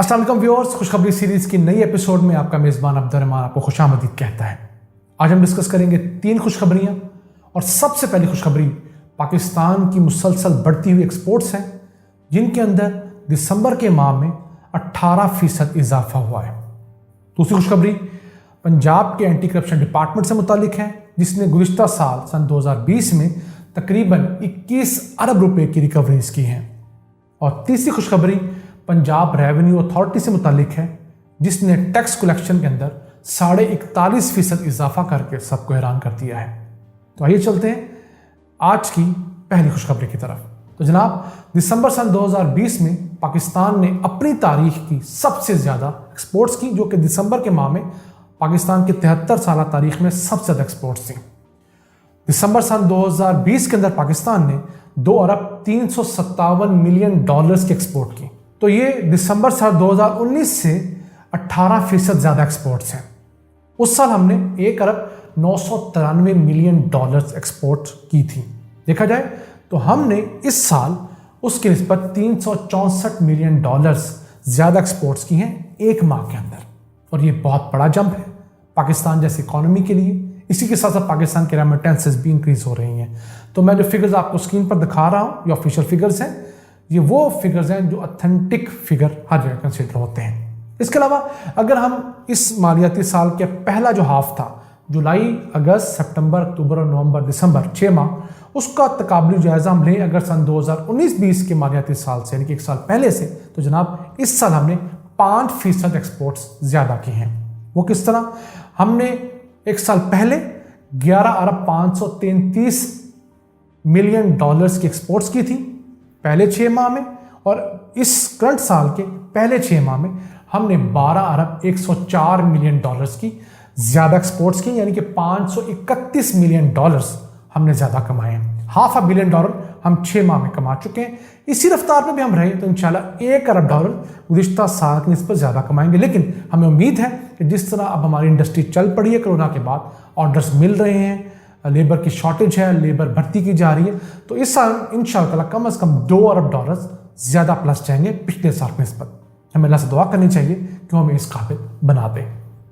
अस्सलाम वालेकुम व्यूअर्स, खुशखबरी सीरीज की नई एपिसोड में आपका मेज़बान अब्दुर्रहमान आपको खुशामदीद कहता है। आज हम डिस्कस करेंगे 3 खुशखबरियां और सबसे पहली खुशखबरी पाकिस्तान की मुसलसल बढ़ती हुई एक्सपोर्ट्स हैं, जिनके अंदर दिसंबर के माह में 18% इजाफा हुआ है। दूसरी खुशखबरी पंजाब के एंटी करप्शन डिपार्टमेंट से मुतालिक है, जिसने गुज़िश्ता साल सन 2020 में तकरीबन 21 अरब रुपए की रिकवरीज की हैं। और तीसरी खुशखबरी पंजाब रेवेन्यू अथॉरिटी से मुतालिक है, जिसने टैक्स कलेक्शन के अंदर 41.5% इजाफा करके सबको हैरान कर दिया है। तो आइए चलते हैं आज की पहली खुशखबरी की तरफ। तो जनाब, दिसंबर सन 2020 में पाकिस्तान ने अपनी तारीख की सबसे ज़्यादा एक्सपोर्ट्स की, जो कि दिसंबर के माह में पाकिस्तान की 73 साल तारीख में सबसे ज़्यादा एक्सपोर्ट्स थी। दिसंबर सन 2020 के अंदर पाकिस्तान ने 2 अरब 357 मिलियन डॉलर्स की एक्सपोर्ट की। तो ये दिसंबर साल 2019 से 18% ज़्यादा एक्सपोर्ट्स हैं। उस साल हमने 1 अरब 993 मिलियन डॉलर्स एक्सपोर्ट की थी। देखा जाए तो हमने इस साल उसकी निस्बत 364 मिलियन डॉलर्स ज़्यादा एक्सपोर्ट्स की हैं एक माह के अंदर, और ये बहुत बड़ा जंप है पाकिस्तान जैसी इकॉनमी के लिए। इसी के साथ साथ पाकिस्तान के रेमिटेंसेस भी इंक्रीज हो रही हैं। तो मैं जो फिगर्स आपको स्क्रीन पर दिखा रहा हूँ, ये ऑफिशियल फिगर्स हैं। ये वो फिगर्स हैं जो ऑथेंटिक फिगर हर जगह कंसिडर होते हैं। इसके अलावा अगर हम इस मालियाती साल के पहला जो हाफ था, जुलाई, अगस्त, सितंबर, अक्टूबर और नवंबर, दिसंबर, 6 माह, उसका तकाबली जायज़ा हम लें अगर सन 2019-20 के मालियाती साल से, यानी कि 1 साल पहले से, तो जनाब इस साल हमने 5% एक्सपोर्ट्स ज़्यादा की हैं। वो किस तरह? हमने 1 साल पहले 11 अरब 533 मिलियन डॉलर्स की एक्सपोर्ट्स की थी पहले 6 माह में, और इस करंट साल के पहले 6 माह में हमने 12 अरब 104 मिलियन डॉलर्स की ज़्यादा एक्सपोर्ट्स की, यानी कि 531 मिलियन डॉलर्स हमने ज़्यादा कमाए हैं। $500 मिलियन हम 6 माह में कमा चुके हैं। इसी रफ्तार में भी हम रहे तो इंशाल्लाह 1 अरब डॉलर गुज़िश्ता साल की निस्बत ज़्यादा कमाएंगे। लेकिन हमें उम्मीद है कि जिस तरह अब हमारी इंडस्ट्री चल पड़ी है कोरोना के बाद, ऑर्डर्स मिल रहे हैं, लेबर की शॉर्टेज है, लेबर भर्ती की जा रही है, तो इस साल इंशाल्लाह कम से कम 2 अरब डॉलर्स ज़्यादा प्लस जाएंगे पिछले साल की निस्बत। हमें अल्लाह से दुआ करनी चाहिए कि हमें इस काबिल बना दे।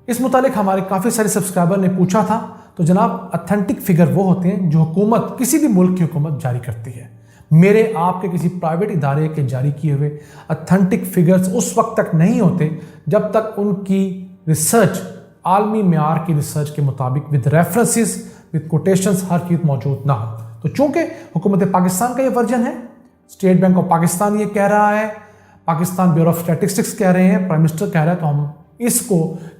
इस मुतालिक हमारे काफ़ी सारे सब्सक्राइबर ने पूछा था। तो जनाब, ऑथेंटिक फिगर वो होते हैं जो हुकूमत, किसी भी मुल्क की हुकूमत जारी करती है। मेरे आपके किसी प्राइवेट इदारे के जारी किए हुए ऑथेंटिक फिगर्स उस वक्त तक नहीं होते जब तक उनकी रिसर्च आलमी मेयार की रिसर्च के मुताबिक विद रेफरेंसेस, विद कोटेशंस, हर चीज़ मौजूद ना हो। तो चूंकि हुकूमत पाकिस्तान का ये वर्जन है, स्टेट बैंक ऑफ पाकिस्तान ये कह रहा है, पाकिस्तान ब्यूरो ऑफ स्टैटिस्टिक्स कह रहे हैं, प्राइम मिनिस्टर कह रहा है, तो हम इसको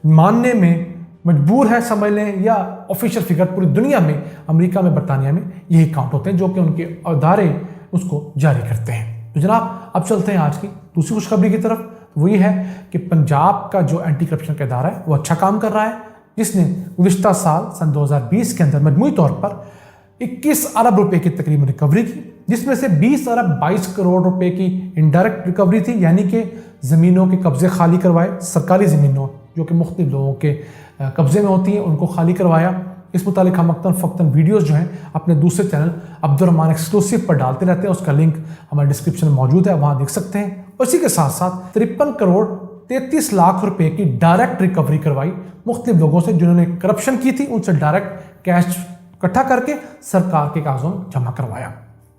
मानने में मजबूर है, समझ लें, या ऑफिशियल फिगर पूरी दुनिया में, अमेरिका में, बरतानिया में यही काउंट होते हैं जो कि उनके अदारे उसको जारी करते हैं। तो जनाब, अब चलते हैं आज की दूसरी खुशखबरी की तरफ। वो ये है कि पंजाब का जो एंटी करप्शन का इदारा है वो अच्छा काम कर रहा है, जिसने गुज़िश्ता साल सन 2020 के अंदर मजमूई तौर पर 21 अरब रुपए की तकरीबन रिकवरी की, जिसमें से 20 अरब 22 करोड़ रुपए की इनडायरेक्ट रिकवरी थी, यानी कि ज़मीनों के कब्जे खाली करवाए, सरकारी ज़मीनों जो कि मुख्तलिफ लोगों के कब्जे में होती हैं उनको खाली करवाया। इस मुतालिक हम वक्तन फ़क्तन वीडियोज़ जो हैं अपने दूसरे चैनल अब्दुर्रहमान एक्सक्लूसिव पर डालते रहते हैं। उसका लिंक हमारे डिस्क्रिप्शन में मौजूद है, वहाँ देख सकते हैं। और इसी के साथ साथ 53 करोड़ 33 लाख रुपए की डायरेक्ट रिकवरी करवाई मुख्तलिफ लोगों से जिन्होंने करप्शन की थी, उनसे डायरेक्ट कैश इकट्ठा करके सरकार के कागजों में जमा करवाया।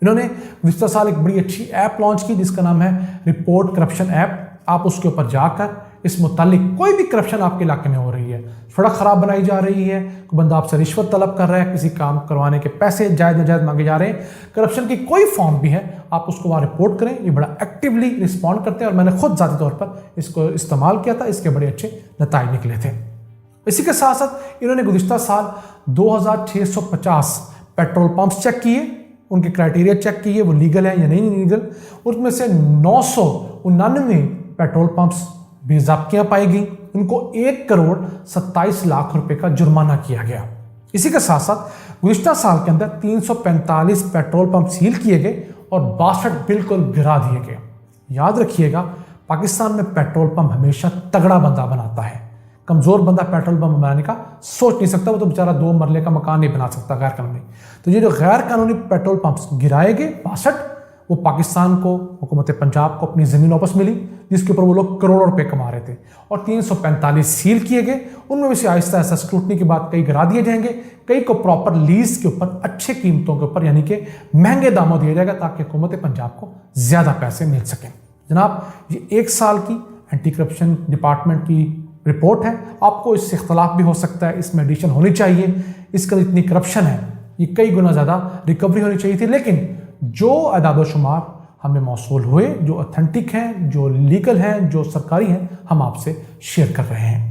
इन्होंने गुज़िश्ता साल एक बड़ी अच्छी ऐप लॉन्च की जिसका नाम है रिपोर्ट करप्शन ऐप। आप उसके ऊपर जाकर इस मुतालिक कोई भी करप्शन आपके इलाके में हो रही है, सड़क खराब बनाई जा रही है, कोई बंदा आपसे रिश्वत तलब कर रहा है, किसी काम करवाने के पैसे जायज़ नाजायज़ मांगे जा रहे हैं, करप्शन की कोई फॉर्म भी है, आप उसको वहाँ रिपोर्ट करें। ये बड़ा एक्टिवली रिस्पॉन्ड करते हैं और मैंने खुद ज़ाती तौर पर इसको इस्तेमाल किया था, इसके बड़े अच्छे नताइज निकले थे। इसी के साथ साथ इन्होंने गुज़िश्ता साल 2650 पेट्रोल पंप्स चेक किए, उनके क्राइटेरिया चेक किए, वो लीगल है या नहीं लीगल। उसमें से 999 पेट्रोल पंप्स बेज़ाब्तियाँ पाई गई, उनको 1 करोड़ 27 लाख रुपए का जुर्माना किया गया। इसी के साथ साथ गुज़िश्ता साल के अंदर 345 पेट्रोल पंप सील किए गए और 62 बिल्कुल गिरा दिए गए। याद रखिएगा, पाकिस्तान में पेट्रोल पंप हमेशा तगड़ा बंदा बनाता है, कमज़ोर बंदा पेट्रोल पंप बनाने का सोच नहीं सकता, वो तो बेचारा 2 मरले का मकान नहीं बना सकता गैर कानूनी। तो ये जो गैर कानूनी पेट्रोल पंप्स गिराए गए 62, वो पाकिस्तान को, हुकूमत पंजाब को अपनी ज़मीन वापस मिली जिसके ऊपर वो लोग करोड़ों रुपए कमा रहे थे, और 345 सील किए गए। उनमें भी से आहिस्ता आहिस्ता स्क्रूटनी के बाद कई गिरा दिए जाएंगे, कई को प्रॉपर लीज के ऊपर अच्छे कीमतों के ऊपर यानी कि महंगे दामों दिया जाएगा ताकि हुकूमत पंजाब को ज़्यादा पैसे मिल सकें। जनाब, ये 1 साल की एंटी करप्शन डिपार्टमेंट की रिपोर्ट है, आपको इससे इख्तलाफ भी हो सकता है, इसमें एडिशन होनी चाहिए, इसका इतनी करप्शन है, ये कई गुना ज़्यादा रिकवरी होनी चाहिए थी, लेकिन जो अदाद-ओ-शुमार हमें मौसूल हुए, जो ऑथेंटिक हैं, जो लीगल हैं, जो सरकारी हैं, हम आपसे शेयर कर रहे हैं।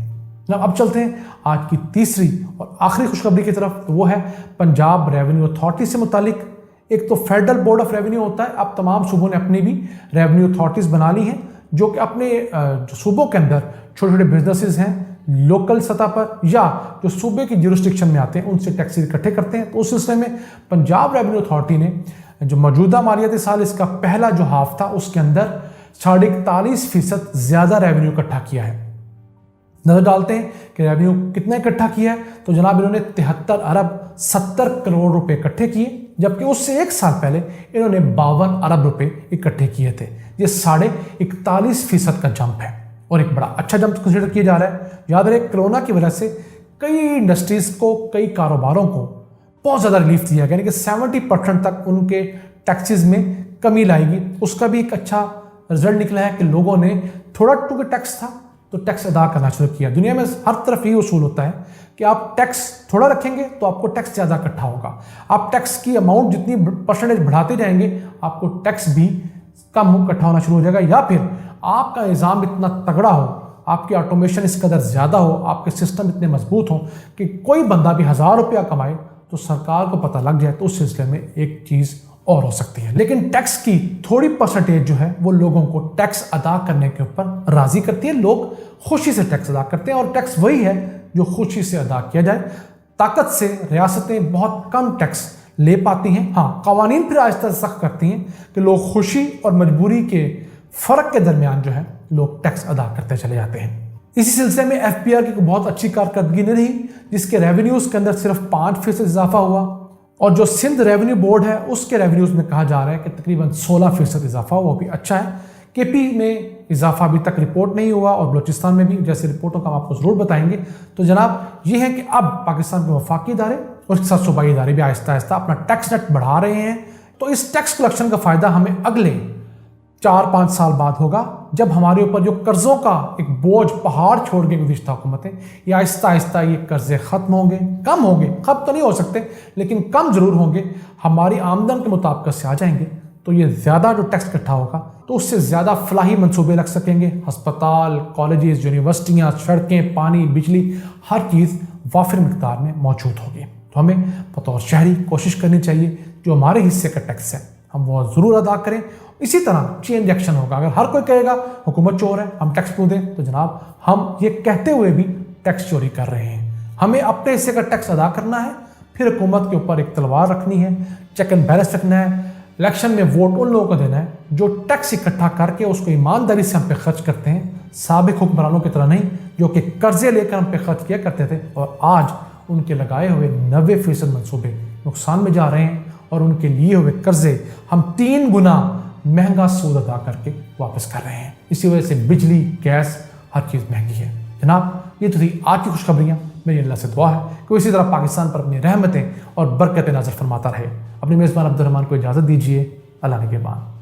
अब चलते हैं आज की तीसरी और आखिरी खुशखबरी की तरफ। तो वो है पंजाब रेवेन्यू अथॉरिटी से मुतालिक। एक तो फेडरल बोर्ड ऑफ रेवेन्यू होता है, अब तमाम सूबों ने अपनी भी रेवेन्यू अथॉरिटीज़ बना ली हैं जो कि अपने जो सूबों के अंदर छोटे छोटे बिजनेसेस हैं लोकल सतह पर या जो सूबे की जुरिस्डिक्शन में आते हैं उनसे टैक्स इकट्ठे करते हैं। तो उस सिलसिले में पंजाब रेवेन्यू अथॉरिटी ने जो मौजूदा मालियाती साल इसका पहला जो हाफ था उसके अंदर 41.5% ज़्यादा रेवेन्यू इकट्ठा किया है। नजर डालते हैं कि रेवेन्यू कितना इकट्ठा किया है। तो जनाब इन्होंने 73 अरब 70 करोड़ रुपए इकट्ठे किए, जबकि उससे 1 साल पहले इन्होंने 52 अरब रुपए इकट्ठे किए थे। ये 41.5% का जंप है और एक बड़ा अच्छा जंप कंसिडर किया जा रहा है। याद रहे, कोरोना की वजह से कई इंडस्ट्रीज को, कई कारोबारों को बहुत ज़्यादा रिलीफ दिया गया, यानी कि 70% तक उनके टैक्सेस में कमी लाएगी। उसका भी एक अच्छा रिजल्ट निकला है कि लोगों ने थोड़ा टू टैक्स था तो टैक्स अदा करना शुरू किया। दुनिया में हर तरफ ये उसूल होता है कि आप टैक्स थोड़ा रखेंगे तो आपको टैक्स ज़्यादा इकट्ठा होगा, आप टैक्स की अमाउंट जितनी परसेंटेज बढ़ाते जाएंगे आपको टैक्स भी कम इकट्ठा होना शुरू हो जाएगा, या फिर आपका निज़ाम इतना तगड़ा हो, आपकी ऑटोमेशन इस कदर ज़्यादा हो, आपके सिस्टम इतने मजबूत हों कि कोई बंदा भी 1000 रुपया कमाए तो सरकार को पता लग जाए, तो उस सिलसिले में एक चीज़ और हो सकती है। लेकिन टैक्स की थोड़ी परसेंटेज जो है वो लोगों को टैक्स अदा करने के ऊपर राज़ी करती है। लोग खुशी से टैक्स अदा करते हैं और टैक्स वही है जो खुशी से अदा किया जाए। ताकत से रियासतें बहुत कम टैक्स ले पाती हैं। हाँ, कवानीन फिर आहिस्ता सख्त करती हैं कि लोग खुशी और मजबूरी के फ़र्क के दरमियान जो है लोग टैक्स अदा करते चले जाते हैं। इसी सिलसिले में FPR की बहुत अच्छी कारकर्दगी नहीं रही, जिसके रेवेन्यूज़ के अंदर सिर्फ 5% इजाफा हुआ, और जो सिंध रेवेन्यू बोर्ड है उसके रेवेन्यूज़ में कहा जा रहा है कि तकरीबन 16% इजाफा हुआ, वो भी अच्छा है। KP में इजाफा अभी तक रिपोर्ट नहीं हुआ और बलूचिस्तान में भी, जैसे रिपोर्टों का हम आपको ज़रूर बताएंगे। तो जनाब ये है कि अब पाकिस्तान के वफाकी इदारे और इसके साथ सूबाई इदारे भी आहिस्ता आहिस्ता अपना टैक्स नेट बढ़ा रहे हैं। तो इस टैक्स कलेक्शन का फ़ायदा हमें अगले 4-5 साल बाद होगा, जब हमारे ऊपर जो कर्ज़ों का एक बोझ पहाड़ छोड़ के गुज़िश्ता हुकूमतें, ये आहिस्ता आहिस्ता ये कर्ज़े ख़त्म होंगे, कम होंगे, खत्म तो नहीं हो सकते लेकिन कम ज़रूर होंगे, हमारी आमदन के मुताबिक से आ जाएंगे। तो ये ज़्यादा जो टैक्स इकट्ठा होगा तो उससे ज़्यादा फलाही मंसूबे लग सकेंगे। हस्पताल, कॉलेजेस, यूनिवर्सिटियाँ, सड़कें, पानी, बिजली, हर चीज़ वाफिर मिकदार में मौजूद होगी। तो हमें बतौर शहरी कोशिश करनी चाहिए जो हमारे हिस्से का टैक्स है हम वो ज़रूर अदा करें। इसी तरह चेन रिएक्शन होगा। अगर हर कोई कहेगा हुकूमत चोर है, हम टैक्स क्यों दें, तो जनाब हम ये कहते हुए भी टैक्स चोरी कर रहे हैं। हमें अपने हिस्से का टैक्स अदा करना है, फिर हुकूमत के ऊपर एक तलवार रखनी है, चेक एंड बैलेंस रखना है। इलेक्शन में वोट उन लोगों को देना है जो टैक्स इकट्ठा करके उसको ईमानदारी से हम पे खर्च करते हैं, साबिक हुक्मरानों की तरह नहीं जो कि कर्जे लेकर हम पे खर्च किया करते थे और आज उनके लगाए हुए 90% मनसूबे नुकसान में जा रहे हैं और उनके लिए हुए कर्जे हम 3 गुना महंगा सूद अदा करके वापस कर रहे हैं। इसी वजह से बिजली, गैस, हर चीज़ महंगी है। जनाब ये तो थी आज की खुशखबरियाँ। मेरी अल्लाह से दुआ है कि इसी तरह पाकिस्तान पर अपनी रहमतें और बरकतें नाज़र फरमाता रहे। अपने मेज़बान अब्दुर्रहमान को इजाज़त दीजिए। अल्लाह निगहबान।